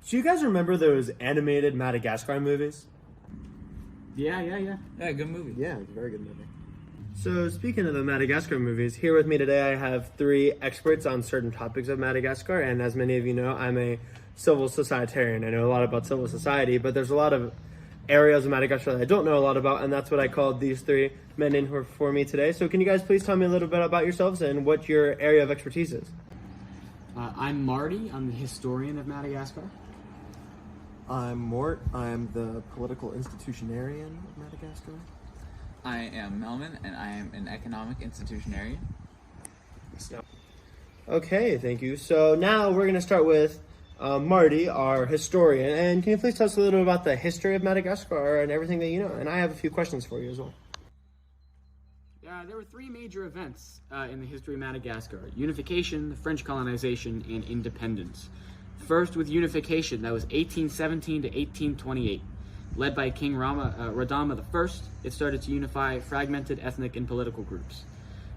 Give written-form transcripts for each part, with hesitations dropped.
Do you guys remember those animated Madagascar movies? Yeah, good movie. Yeah, it's a very good movie. So speaking of the Madagascar movies, here with me today I have three experts on certain topics of Madagascar, and as many of you know, I'm a civil societarian. I know a lot about civil society, but there's a lot of areas of Madagascar that I don't know a lot about, and that's what I called these three men in here for me today. So can you guys please tell me a little bit about yourselves and what your area of expertise is? I'm Marty. I'm the historian of Madagascar. I'm Mort. I'm the political institutionarian of Madagascar. I am Melvin, and I am an economic institutionarian. Okay, thank you. So now we're going to start with Marty, our historian. And can you please tell us a little bit about the history of Madagascar and everything that you know? And I have a few questions for you as well. There were three major events in the history of Madagascar: unification, French colonization, and independence. First, with unification, that was 1817 to 1828. Led by King Radama I, it started to unify fragmented ethnic and political groups.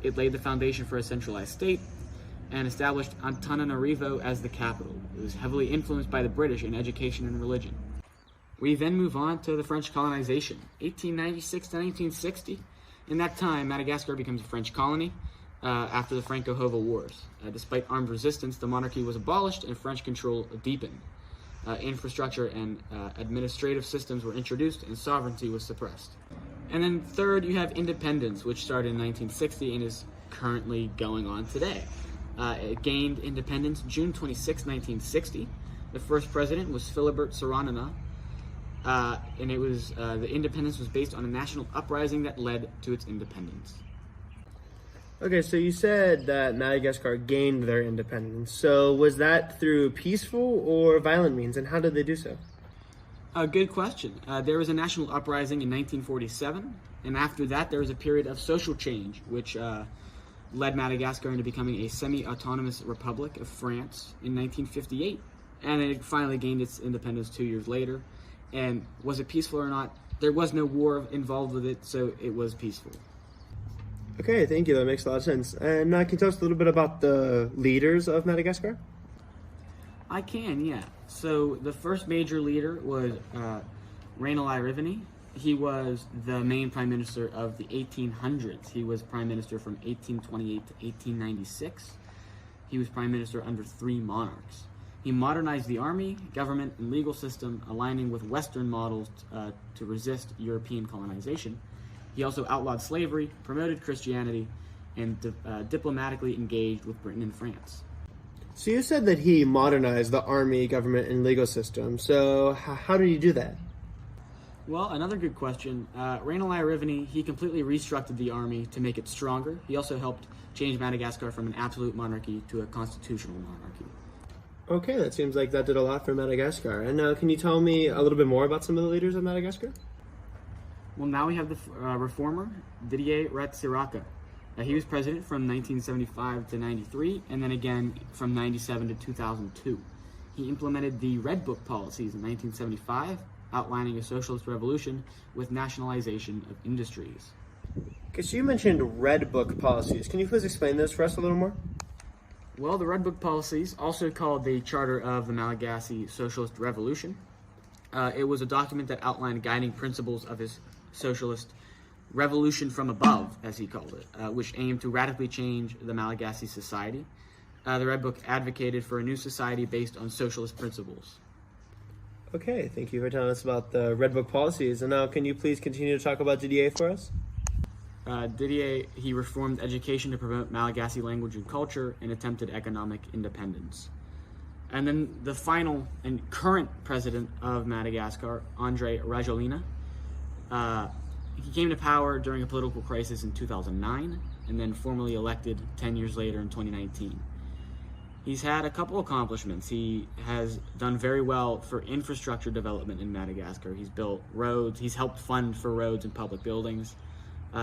It laid the foundation for a centralized state and established Antananarivo as the capital. It was heavily influenced by the British in education and religion. We then move on to the French colonization, 1896 to 1960. In that time, Madagascar becomes a French colony after the Franco-Hova Wars. Despite armed resistance, the monarchy was abolished and French control deepened. Infrastructure and administrative systems were introduced and sovereignty was suppressed. And then third, you have independence, which started in 1960 and is currently going on today. It gained independence June 26, 1960. The first president was Philibert Saranana, and it was the independence was based on a national uprising that led to its independence. Okay, so you said that Madagascar gained their independence. So was that through peaceful or violent means, and how did they do so? Good question. There was a national uprising in 1947, and after that there was a period of social change, which led Madagascar into becoming a semi-autonomous republic of France in 1958. And it finally gained its independence 2 years later. And was it peaceful or not? There was no war involved with it, so it was peaceful. Okay, thank you. That makes a lot of sense. And can you tell us a little bit about the leaders of Madagascar? I can, yeah. So the first major leader was Rainalai Riveni. He was the main prime minister of the 1800s. He was prime minister from 1828 to 1896. He was prime minister under three monarchs. He modernized the army, government, and legal system, aligning with Western models to resist European colonization. He also outlawed slavery, promoted Christianity, and diplomatically engaged with Britain and France. So you said that he modernized the army, government, and legal system. So how did he do that? Well, another good question. Rainalai Riveni, he completely restructured the army to make it stronger. He also helped change Madagascar from an absolute monarchy to a constitutional monarchy. Okay, that seems like that did a lot for Madagascar. And can you tell me a little bit more about some of the leaders of Madagascar? Well, now we have the reformer, Didier Ratsiraka. He was president from 1975 to 93, and then again from 97 to 2002. He implemented the Red Book policies in 1975, outlining a socialist revolution with nationalization of industries. Okay, so you mentioned Red Book policies. Can you please explain this for us a little more? Well, the Red Book policies, also called the Charter of the Malagasy Socialist Revolution, it was a document that outlined guiding principles of his socialist revolution from above, as he called it, which aimed to radically change the Malagasy society. The Red Book advocated for a new society based on socialist principles. Okay, thank you for telling us about the Red Book policies. And now can you please continue to talk about Didier for us? Didier, he reformed education to promote Malagasy language and culture and attempted economic independence. And then the final and current president of Madagascar, André Rajoelina, he came to power during a political crisis in 2009 and then formally elected 10 years later in 2019. He's had a couple accomplishments. He has done very well for infrastructure development in Madagascar. He's built roads. He's helped fund for roads and public buildings.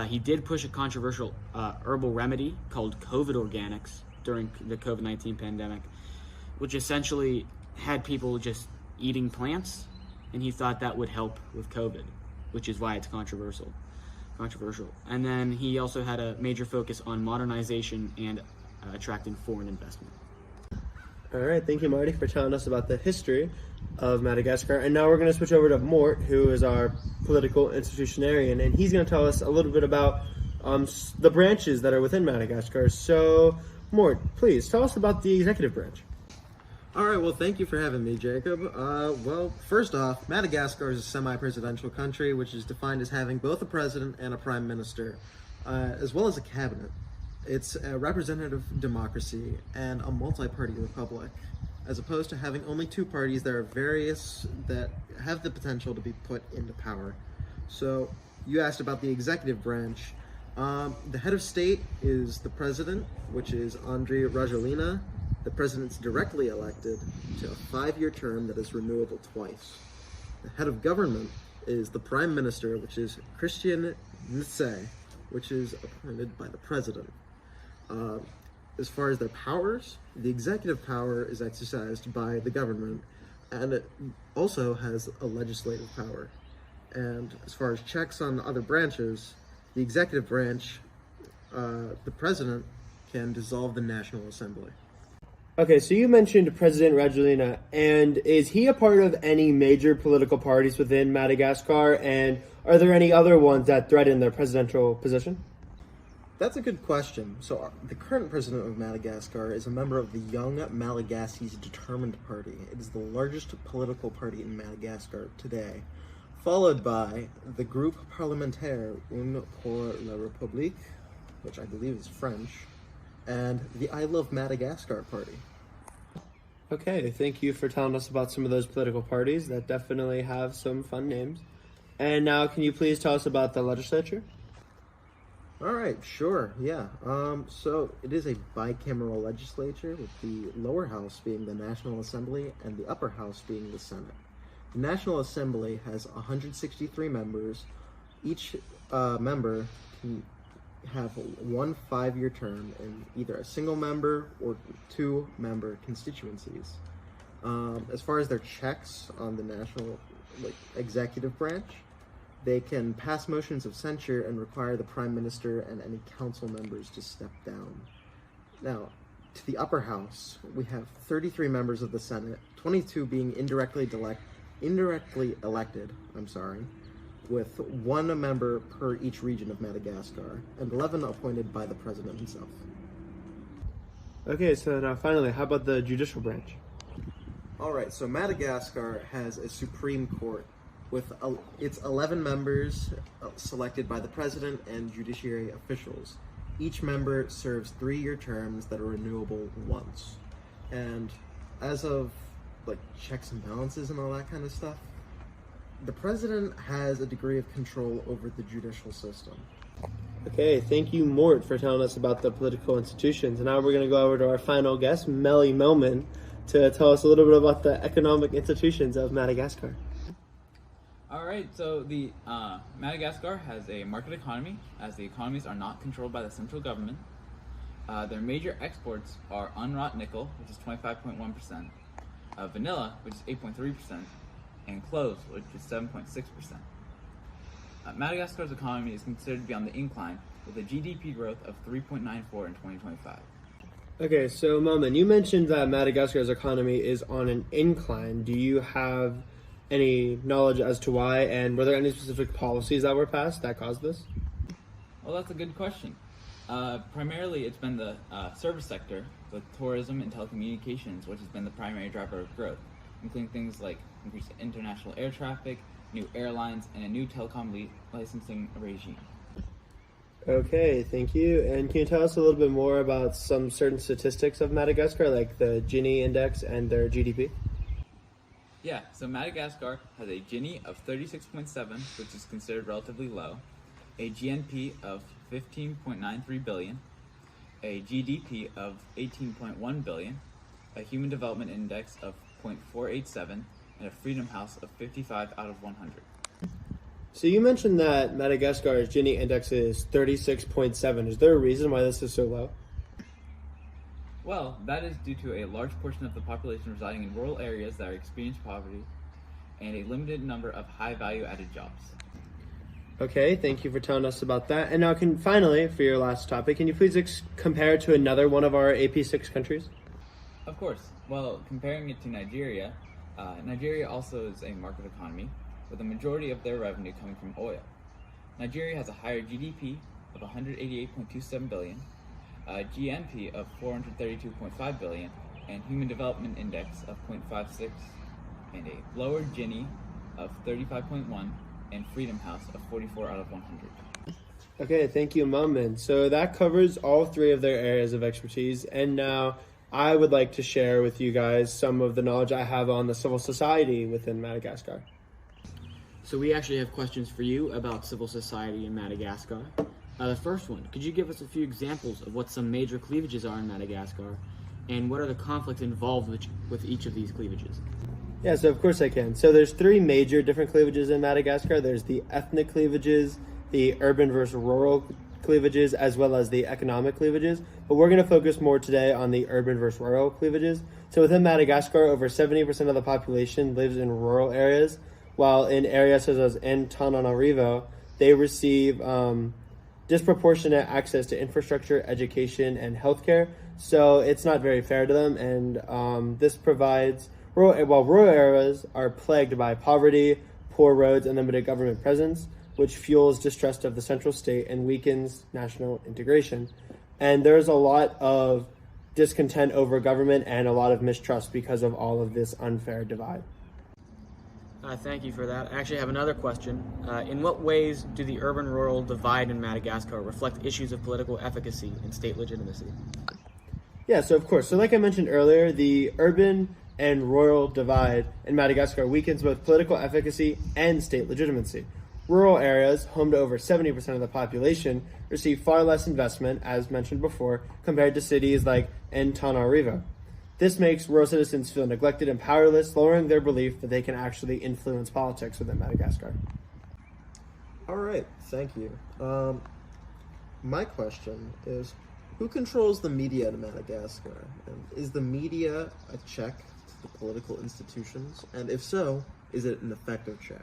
He did push a controversial herbal remedy called COVID organics during the COVID-19 pandemic, which essentially had people just eating plants, and he thought that would help with COVID, which is why it's controversial. And then he also had a major focus on modernization and attracting foreign investment. All right, thank you, Marty, for telling us about the history of Madagascar. And now we're going to switch over to Mort, who is our political institutionarian, and he's going to tell us a little bit about the branches that are within Madagascar. So, Mort, please tell us about the executive branch. All right, well, thank you for having me, Jacob. Well, first off, Madagascar is a semi-presidential country, which is defined as having both a president and a prime minister, as well as a cabinet. It's a representative democracy and a multi-party republic, as opposed to having only two parties that have the potential to be put into power. So, you asked about the executive branch. The head of state is the president, which is Andry Rajoelina. The president's directly elected to a 5-year term that is renewable twice. The head of government is the prime minister, which is Christian Nse, which is appointed by the president. As far as their powers, the executive power is exercised by the government, and it also has a legislative power. And as far as checks on other branches, the executive branch, the president can dissolve the National Assembly. Okay, so you mentioned President Rajoelina, and is he a part of any major political parties within Madagascar, and are there any other ones that threaten their presidential position? That's a good question. So the current president of Madagascar is a member of the Young Malagasy's Determined Party. It is the largest political party in Madagascar today, followed by the Groupe Parlementaire Un pour la République, which I believe is French, and the I Love Madagascar Party. Okay, thank you for telling us about some of those political parties that definitely have some fun names. And now, can you please tell us about the legislature? All right, sure, yeah. So it is a bicameral legislature, with the lower house being the National Assembly and the upper house being the Senate. The National Assembly has 163 members. Each member can have one 5-year term in either a single member or 2-member constituencies. As far as their checks on the national executive branch, they can pass motions of censure and require the prime minister and any council members to step down. Now, to the upper house, we have 33 members of the Senate, 22 being indirectly elected, with 1 member per each region of Madagascar, and 11 appointed by the president himself. Okay, so now finally, how about the judicial branch? All right, so Madagascar has a Supreme Court with its 11 members selected by the president and judiciary officials. Each member serves 3-year terms that are renewable once. And as of checks and balances and all that kind of stuff, the president has a degree of control over the judicial system. Okay, thank you, Mort, for telling us about the political institutions. And now we're going to go over to our final guest, Melly Melman, to tell us a little bit about the economic institutions of Madagascar. All right, so the Madagascar has a market economy, as the economies are not controlled by the central government. Their major exports are unwrought nickel, which is 25.1%, vanilla, which is 8.3%, and clothes, which is 7.6%. Madagascar's economy is considered to be on the incline, with a GDP growth of 3.94 in 2025. Okay, so Melman, you mentioned that Madagascar's economy is on an incline. Do you have any knowledge as to why, and were there any specific policies that were passed that caused this? Well, that's a good question. Primarily, it's been the service sector, with tourism and telecommunications, which has been the primary driver of growth, including things like increased international air traffic, new airlines, and a new telecom licensing regime. Okay, thank you. And can you tell us a little bit more about some certain statistics of Madagascar, like the Gini index and their GDP? Yeah, so Madagascar has a Gini of 36.7, which is considered relatively low, a GNP of 15.93 billion, a GDP of 18.1 billion, a Human Development Index of 0.487, and a Freedom House of 55 out of 100. So you mentioned that Madagascar's Gini index is 36.7. Is there a reason why this is so low? Well, that is due to a large portion of the population residing in rural areas that experience poverty and a limited number of high-value added jobs. Okay, thank you for telling us about that. And now, finally, for your last topic, can you please compare it to another one of our AP6 countries? Of course. Well, comparing it to Nigeria, Nigeria also is a market economy, with a majority of their revenue coming from oil. Nigeria has a higher GDP of 188.27 billion, a GNP of 432.5 billion, and Human Development Index of 0.56, and a lower Gini of 35.1, and Freedom House of 44 out of 100. Okay, thank you, Mummin. So that covers all three of their areas of expertise. And now I would like to share with you guys some of the knowledge I have on the civil society within Madagascar. So we actually have questions for you about civil society in Madagascar. The first one, could you give us a few examples of what some major cleavages are in Madagascar, and what are the conflicts involved with each of these cleavages? Yeah, so of course I can. So there's three major different cleavages in Madagascar. There's the ethnic cleavages, the urban versus rural cleavages, as well as the economic cleavages. But we're going to focus more today on the urban versus rural cleavages. So within Madagascar, over 70% of the population lives in rural areas, while in areas such as Antananarivo, they receive disproportionate access to infrastructure, education, and healthcare. So it's not very fair to them, and this provides, while rural areas are plagued by poverty, poor roads, and limited government presence, which fuels distrust of the central state and weakens national integration. And there's a lot of discontent over government and a lot of mistrust because of all of this unfair divide. Thank you for that. I actually have another question. In what ways do the urban-rural divide in Madagascar reflect issues of political efficacy and state legitimacy? Yeah, so of course. So like I mentioned earlier, the urban and rural divide in Madagascar weakens both political efficacy and state legitimacy. Rural areas, home to over 70% of the population, receive far less investment, as mentioned before, compared to cities like Antananarivo. This makes rural citizens feel neglected and powerless, lowering their belief that they can actually influence politics within Madagascar. All right, thank you. My question is, who controls the media in Madagascar? And is the media a check to the political institutions? And if so, is it an effective check?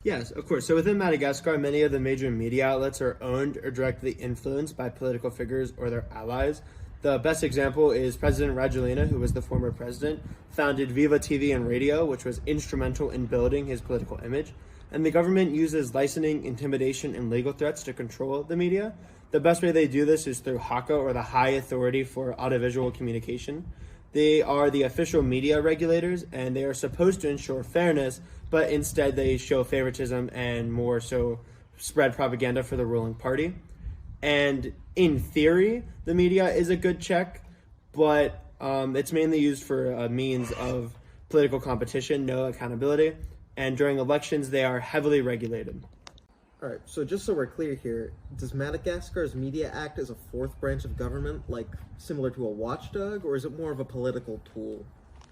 Yes, of course. So within Madagascar, many of the major media outlets are owned or directly influenced by political figures or their allies. The best example is President Rajoelina, who was the former president, founded Viva TV and Radio, which was instrumental in building his political image. And the government uses licensing, intimidation, and legal threats to control the media. The best way they do this is through HACA, or the High Authority for Audiovisual Communication. They are the official media regulators, and they are supposed to ensure fairness, but instead they show favoritism and more so spread propaganda for the ruling party. And in theory, the media is a good check, but it's mainly used for a means of political competition, no accountability. And during elections, they are heavily regulated. All right, so just so we're clear here, does Madagascar's media act as a fourth branch of government, like similar to a watchdog, or is it more of a political tool?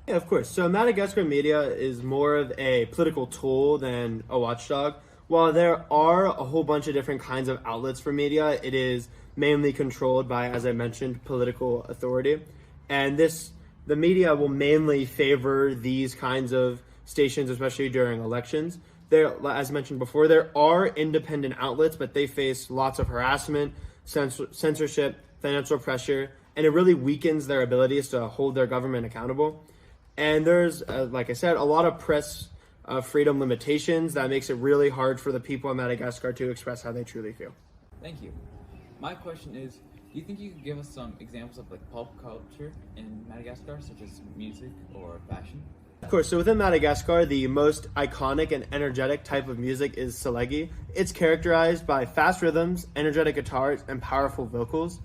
Yeah, of course. So Madagascar media is more of a political tool than a watchdog. While there are a whole bunch of different kinds of outlets for media, it is mainly controlled by, as I mentioned, political authority. And the media will mainly favor these kinds of stations, especially during elections. There, as mentioned before, there are independent outlets, but they face lots of harassment, censorship, financial pressure, and it really weakens their abilities to hold their government accountable. And there's, like I said, a lot of press freedom limitations that makes it really hard for the people of Madagascar to express how they truly feel. Thank you. My question is, do you think you could give us some examples of like pop culture in Madagascar, such as music or fashion? Of course, so within Madagascar, the most iconic and energetic type of music is Selegi. It's characterized by fast rhythms, energetic guitars, and powerful vocals.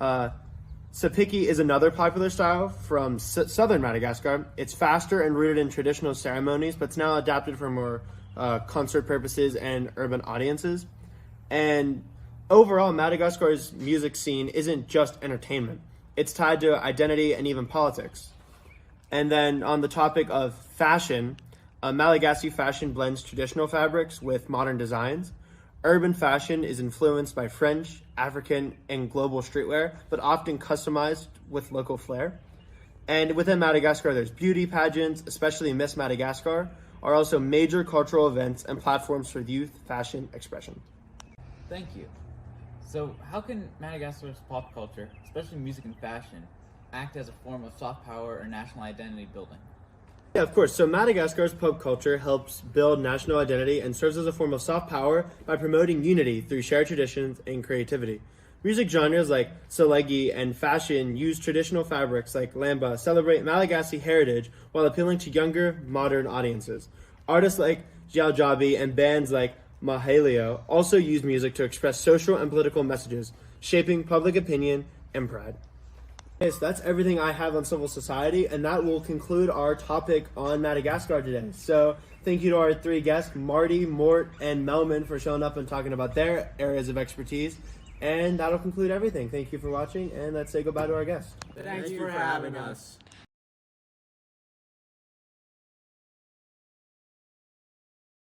Sapiki is another popular style from southern Madagascar. It's faster and rooted in traditional ceremonies, but it's now adapted for more concert purposes and urban audiences. And overall, Madagascar's music scene isn't just entertainment. It's tied to identity and even politics. And then on the topic of fashion, Malagasy fashion blends traditional fabrics with modern designs. Urban fashion is influenced by French, African, and global streetwear, but often customized with local flair. And within Madagascar, there's beauty pageants, especially Miss Madagascar, are also major cultural events and platforms for youth fashion expression. Thank you. So how can Madagascar's pop culture, especially music and fashion, act as a form of soft power or national identity building? Yeah, of course. So Madagascar's pop culture helps build national identity and serves as a form of soft power by promoting unity through shared traditions and creativity. Music genres like Salegi and fashion use traditional fabrics like lamba, celebrate Malagasy heritage while appealing to younger, modern audiences. Artists like Xiao Jabi and bands like Mahaleo also use music to express social and political messages, shaping public opinion and pride. Okay, so that's everything I have on civil society, and that will conclude our topic on Madagascar today. So thank you to our three guests, Marty, Mort, and Melman, for showing up and talking about their areas of expertise. And that'll conclude everything. Thank you for watching, and let's say goodbye to our guests. Thanks for having us.